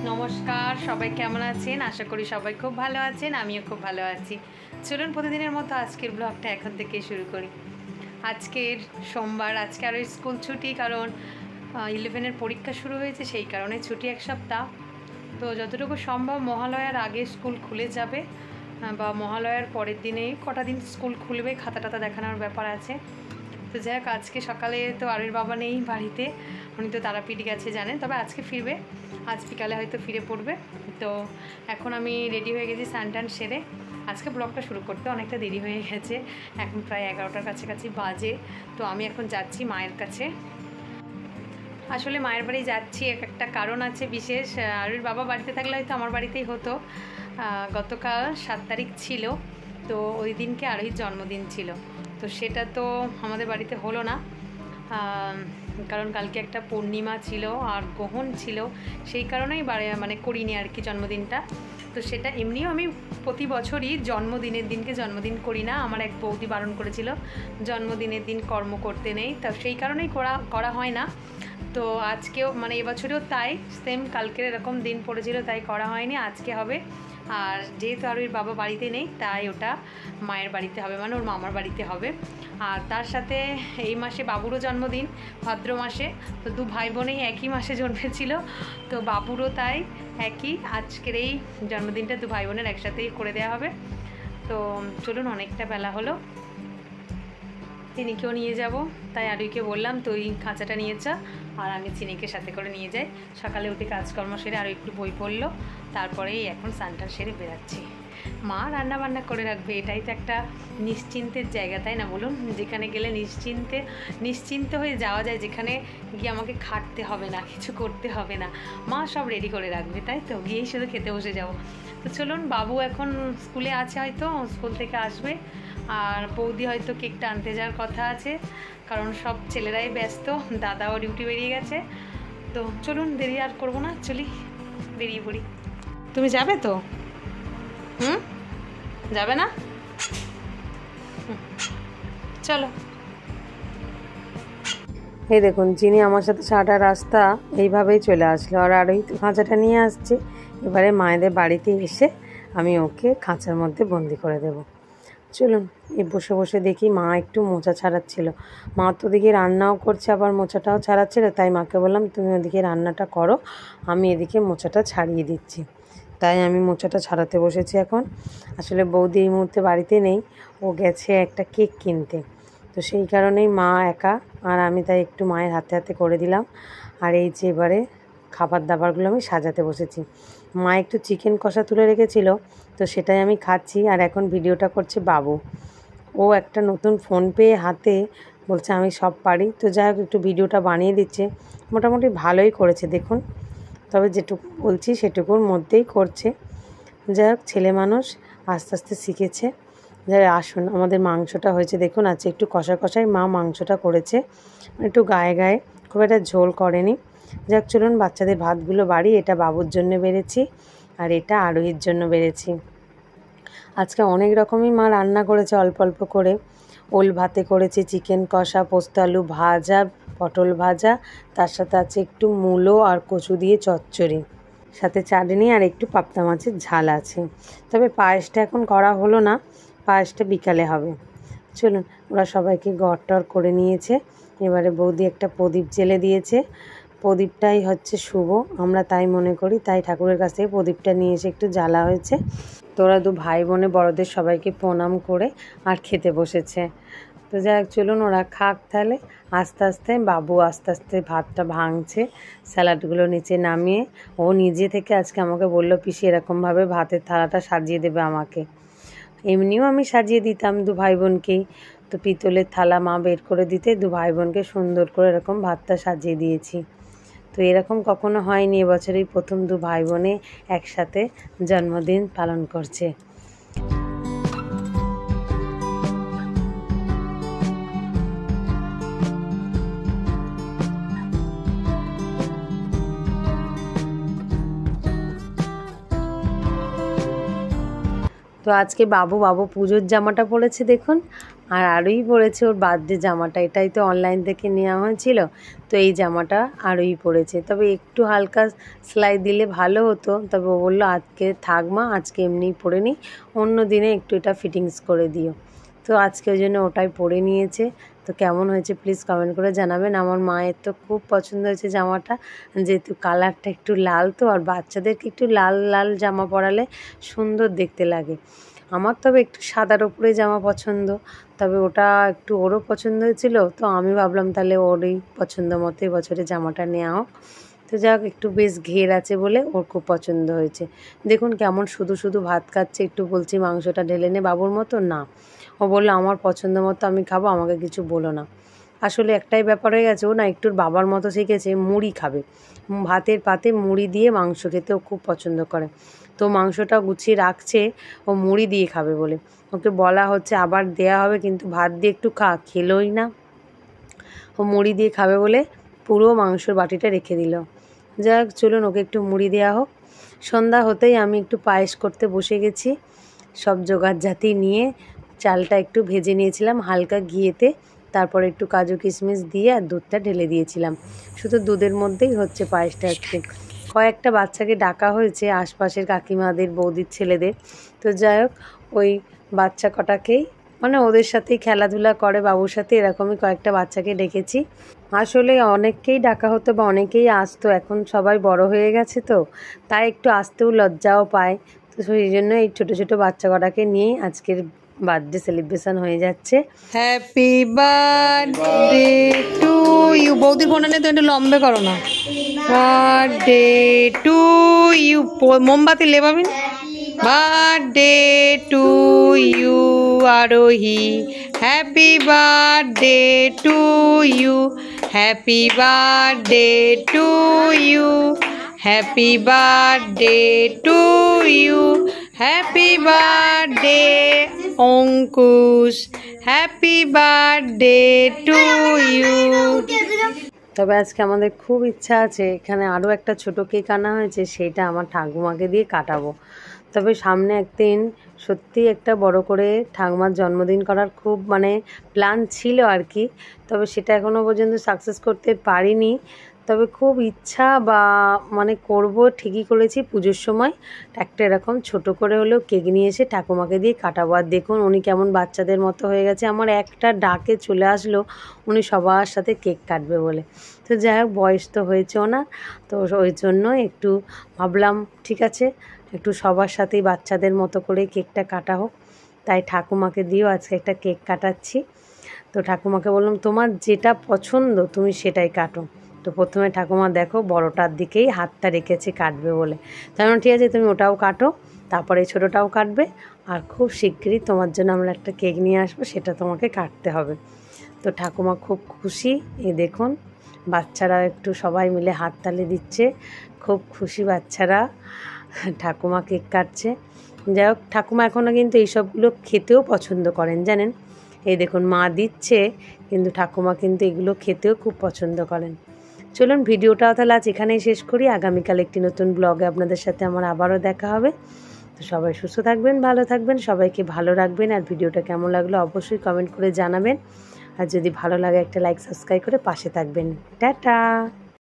নমস্কার, সবাই কেমন আছেন? আশা করি সবাই খুব ভালো আছেন, আমিও খুব ভালো আছি। চলুন প্রতিদিনের মতো আজকের ব্লগটা এখন থেকেই শুরু করি। আজকের সোমবার, আজকে আরও স্কুল ছুটি, কারণ 11-এর পরীক্ষা শুরু হয়েছে, সেই কারণে ছুটি এক সপ্তাহ। তো যতটুকু সম্ভব মহালয়ার আগে স্কুল খুলে যাবে, বা মহালয়ার পরের দিনেই কটা দিন স্কুল খুলবে, খাতা টাতা দেখানোর ব্যাপার আছে। তো যাই হোক, আজকে সকালে তো আরের বাবা নেই বাড়িতে, উনি তো তারাপীঠ গেছে জানেন, তবে আজকে ফিরবে, আজ বিকালে হয়তো ফিরে পড়বে। তো এখন আমি রেডি হয়ে গেছি, স্নান টান সেরে আজকে ব্লগটা শুরু করতে অনেকটা দেরি হয়ে গেছে, এখন প্রায় 11টার কাছাকাছি বাজে। তো আমি এখন যাচ্ছি মায়ের কাছে। আসলে মায়ের বাড়ি যাচ্ছি একটা কারণ আছে বিশেষ। আরুর বাবা বাড়িতে থাকলে হয়তো আমার বাড়িতেই হতো। গতকাল 7 তারিখ ছিল, তো ওই দিনকে আরুহির জন্মদিন ছিল, তো সেটা তো আমাদের বাড়িতে হলো না, কারণ কালকে একটা পূর্ণিমা ছিল আর গ্রহণ ছিল, সেই কারণেই মানে করিনি আর কি জন্মদিনটা। তো সেটা এমনিও আমি প্রতি বছরই জন্মদিনের দিনকে জন্মদিন করি না, আমার এক বৌদি বারণ করেছিল জন্মদিনের দিন কর্ম করতে নেই, তা সেই কারণেই করা হয় না। তো আজকেও মানে এবছরেও তাই সেম, কালকের এরকম দিন পড়েছিল তাই করা হয়নি, আজকে হবে। আর যেহেতু আর ওর বাবা বাড়িতে নেই, তাই ওটা মায়ের বাড়িতে হবে, মানে ওর মামার বাড়িতে হবে। আর তার সাথে এই মাসে বাবুরও জন্মদিন, ভাদ্র মাসে, তো দু ভাই বোনেই একই মাসে জন্মেছিল, তো বাবুরও তাই একই, আজকের এই জন্মদিনটা দু ভাই বোনের একসাথেই করে দেওয়া হবে। তো চলুন, অনেকটা বেলা হলো, চিনিকেও নিয়ে যাব, তাই আরুইকে বললাম তুই খাঁচাটা নিয়ে যা, আর আমি চিনিকে সাথে করে নিয়ে যাই। সকালে উঠে কাজকর্ম সেরে আরও একটু বই পড়লো, তারপরেই এখন স্নানটা সেরে বেরাচ্ছি। মা রান্না বান্না করে রাখবে, এটাই তো একটা নিশ্চিন্তের জায়গা, তাই না বলুন? যেখানে গেলে নিশ্চিন্ত হয়ে যাওয়া যায়, যেখানে গিয়ে আমাকে খাটতে হবে না, কিছু করতে হবে না, মা সব রেডি করে রাখবে, তাই তো গিয়েই শুধু খেতে বসে যাব। তো চলুন, বাবু এখন স্কুলে আছে, হয়তো স্কুল থেকে আসবে, আর বৌদি হয়তো কেকটা আনতে যাওয়ার কথা আছে, কারণ সব ছেলেরাই ব্যস্ত, দাদাও ডিউটি বেরিয়ে গেছে। তো চলুন, দেরি আর করবো না, চলি বেরিয়ে পড়ি। তুমি যাবে তো? যাবে না? চলো। এই দেখুন, চিনি আমার সাথে সারাটা রাস্তা এইভাবেই চলে আসলো, আর ওই খাঁচাটা নিয়ে আসছে। এবারে মায়েদের বাড়িতে এসে আমি ওকে খাঁচার মধ্যে বন্দি করে দেব। চলুন, বসে বসে দেখি মা একটু মোচা ছাড়াচ্ছিল। মা তো ওদিকে রান্নাও করছে, আবার মোচাটাও ছাড়াচ্ছিল, তাই মাকে বললাম তুমি ওদিকে রান্নাটা করো, আমি এদিকে মোচাটা ছাড়িয়ে দিচ্ছি। তাই আমি মোচাটা ছাড়াতে বসেছি এখন। আসলে বৌদি এই মুহূর্তে বাড়িতে নেই, ও গেছে একটা কেক কিনতে, তো সেই কারণেই মা একা, আর আমি তাই একটু মায়ের হাতে হাতে করে দিলাম। আর এই যে এবারে খাবার দাবারগুলো আমি সাজাতে বসেছি। মা একটু চিকেন কষা তুলে রেখেছিল, তো সেটাই আমি খাচ্ছি। আর এখন ভিডিওটা করছে বাবু, ও একটা নতুন ফোন পেয়ে হাতে, বলছে আমি সব পারি। তো যাই হোক, একটু ভিডিওটা বানিয়ে দিচ্ছে, মোটামুটি ভালোই করেছে দেখুন, তবে যেটুকু বলছি সেটুকুর মধ্যেই করছে। যাই হোক, ছেলে মানুষ আস্তে আস্তে শিখেছে। যাই আসুন, আমাদের মাংসটা হয়েছে দেখুন, আছে একটু কষা কষাই মা মাংসটা করেছে, একটু গায়ে গায়ে, খুব একটা ঝোল করেনি। যাক চলুন, বাচ্চাদের ভাতগুলো বাড়ি, এটা বাবুর জন্য বেড়েছি, আর এটা আরোহীর জন্য বেড়েছি। আজকে অনেক রকমই মা রান্না করেছে, অল্প অল্প করে। ওল ভাতে করেছে চিকেন কষা, পোস্ত আলু ভাজা, পটল ভাজা, তার সাথে আছে একটু মূলো আর কচু দিয়ে চচ্চড়ি, সাথে চাটনি, আর একটু পাবদা মাছের ঝাল আছে। তবে পায়েসটা এখন করা হলো না, পায়েসটা বিকালে হবে। চলুন, ওরা সবাইকে গড় করে নিয়েছে। এবারে বৌদি একটা প্রদীপ জেলে দিয়েছে, প্রদীপটাই হচ্ছে শুভ, আমরা তাই মনে করি, তাই ঠাকুরের কাছ থেকে প্রদীপটা নিয়ে এসে একটু জ্বালা হয়েছে। তোরা দু ভাই বোনে বড়দের সবাইকে প্রণাম করে আর খেতে বসেছে। তো যাই হোক, চলুন ওরা খাক তাহলে। আস্তে আস্তে বাবু আস্তে আস্তে ভাতটা ভাঙছে, স্যালাডগুলো নিচে নামিয়ে ও নিজে থেকে আজকে আমাকে বলল, পিসি এরকমভাবে ভাতের থালাটা সাজিয়ে দেবে আমাকে। এমনিও আমি সাজিয়ে দিতাম দু ভাই বোনকেই, তো পিতলের থালা মা বের করে দিতে দু ভাই বোনকে সুন্দর করে এরকম ভাতটা সাজিয়ে দিয়েছি। তো এরকম কখনো হয়নি, এবছরই প্রথম দু ভাই বোনে একসাথে জন্মদিন পালন করছে। তো আজকে বাবু পুজোর জামাটা পরেছে দেখুন, আর আরোই পরেছে ওর বার্থডে জামাটা, এটাই তো অনলাইন থেকে নেওয়া হয়েছিল, তো এই জামাটা আরোই পরেছে। তবে একটু হালকা সেলাই দিলে ভালো হতো, তবে ও বললো আজকে থাক মা, আজকে এমনিই পরে নিই, অন্য দিনে একটু এটা ফিটিংস করে দিও। তো আজকে ওই জন্য ওটাই পরে নিয়েছে। তো কেমন হয়েছে প্লিজ কমেন্ট করে জানাবেন। আমার মায়ের তো খুব পছন্দ হয়েছে জামাটা, যেহেতু কালারটা একটু লাল, তো আর বাচ্চাদেরকে একটু লাল লাল জামা পরালে সুন্দর দেখতে লাগে। আমার তবে একটু সাদার উপরে জামা পছন্দ, তবে ওটা একটু ওরও পছন্দ হয়েছিল, তো আমি ভাবলাম তাহলে ওরই পছন্দ মতো এবছরে জামাটা নেওয়া হোক। তো যাক, একটু বেশ ঘের আছে বলে ওর খুব পছন্দ হয়েছে। দেখুন কেমন শুধু শুধু ভাত খাচ্ছে, একটু বলছি মাংসটা ঢেলে নে বাবুর মতো, না, ও বললো আমার পছন্দ মতো আমি খাবো, আমাকে কিছু বলো না। আসলে একটাই ব্যাপার হয়ে গেছে, ও না একটু বাবার মতো শিখেছে, মুড়ি খাবে, ভাতের পাতে মুড়ি দিয়ে মাংস খেতে ও খুব পছন্দ করে। তো মাংসটা গুছিয়ে রাখছে ও মুড়ি দিয়ে খাবে বলে, ওকে বলা হচ্ছে আবার দেয়া হবে কিন্তু ভাত দিয়ে একটু খা, খেলোই না, ও মুড়ি দিয়ে খাবে বলে পুরো মাংসর বাটিটা রেখে দিল। যাক চলুন, ওকে একটু মুড়ি দেওয়া হোক। সন্ধ্যা হতেই আমি একটু পায়েস করতে বসে গেছি, সব জোগাড় জাতি নিয়ে চালটা একটু ভেজে নিয়েছিলাম হালকা ঘিয়েতে, তারপর একটু কাজু কিশমিশ দিয়ে আর দুধটা ঢেলে দিয়েছিলাম। শুধু দুধের মধ্যেই হচ্ছে পায়েসটা একটু। কয়েকটা বাচ্চাকে ডাকা হয়েছে, আশপাশের কাকিমাদের, বৌদির ছেলেদের। তো যাই হোক, ওই বাচ্চা কটাকেই মানে ওদের সাথেই খেলাধুলা করে বাবুর সাথে, এরকমই কয়েকটা বাচ্চাকে ডেকেছি। আসলে অনেককেই ডাকা হতো বা অনেকেই আসতো, এখন সবাই বড় হয়ে গেছে, তো তাই একটু আসতেও লজ্জাও পায়। তো সেই জন্য এই ছোটো ছোটো বাচ্চা কটাকে নিয়েই আজকের বার্থডে সেলিব্রেশন হয়ে যাচ্ছে। হ্যাপি বার্থডে টু ইউ, বৌদির ফোনটা নিয়ে তো একটু লম্বে করো না। বার্থডে টু ইউ, মোমবাতি লেবাবি না। Birthday to you Arohi, happy birthday to you, happy birthday to you, happy birthday to you, happy birthday Ankush, happy birthday to you. তবে আজকে আমাদের খুব ইচ্ছা আছে, এখানে আরও একটা ছোটো কেক আনা হয়েছে, সেটা আমার ঠাকুমাকে দিয়ে কাটাবো। তবে সামনে একদিন সত্যি একটা বড় করে ঠাকুমার জন্মদিন করার খুব মানে প্ল্যান ছিল আর কি, তবে সেটা এখনও পর্যন্ত সাকসেস করতে পারিনি। তবে খুব ইচ্ছা বা মানে করব, ঠিকই করেছি পুজোর সময় একটা এরকম ছোট করে হলেও কেক নিয়ে এসে ঠাকুমাকে দিয়ে কাটাবো। আর দেখুন উনি কেমন বাচ্চাদের মতো হয়ে গেছে, আমার একটা ডাকে চলে আসলো উনি সবার সাথে কেক কাটবে বলে। তো যাই হোক, বয়স তো হয়েছে ওনার, তো ওই জন্য একটু ভাবলাম ঠিক আছে একটু সবার সাথেই বাচ্চাদের মতো করে কেকটা কাটা হোক, তাই ঠাকুমাকে দিয়েও আজকে একটা কেক কাটাচ্ছি। তো ঠাকুমাকে বললাম তোমার যেটা পছন্দ তুমি সেটাই কাটো। তো প্রথমে ঠাকুমা দেখো বড়টার দিকেই হাতটা রেখেছে কাটবে বলে, তাই ঠিক আছে তুমি ওটাও কাটো, তারপরে ছোটোটাও কাটবে, আর খুব শিগগিরই তোমার জন্য আমরা একটা কেক নিয়ে আসবো, সেটা তোমাকে কাটতে হবে। তো ঠাকুমা খুব খুশি, এই দেখুন বাচ্চারা একটু সবাই মিলে হাততালি দিচ্ছে, খুব খুশি বাচ্চারা, ঠাকুমা কেক কাটছে। যাই হোক, ঠাকুমা এখনও কিন্তু এইসবগুলো খেতেও পছন্দ করেন জানেন, এই দেখুন মা দিচ্ছে কিন্তু ঠাকুমা কিন্তু এগুলো খেতেও খুব পছন্দ করেন। চলুন ভিডিওটাও তাহলে আজ এখানেই শেষ করি, আগামীকাল একটি নতুন ব্লগে আপনাদের সাথে আমার আবারও দেখা হবে। তো সবাই সুস্থ থাকবেন, ভালো থাকবেন, সবাইকে ভালো রাখবেন, আর ভিডিওটা কেমন লাগলো অবশ্যই কমেন্ট করে জানাবেন, আর যদি ভালো লাগে একটা লাইক সাবস্ক্রাইব করে পাশে থাকবেন। টাটা।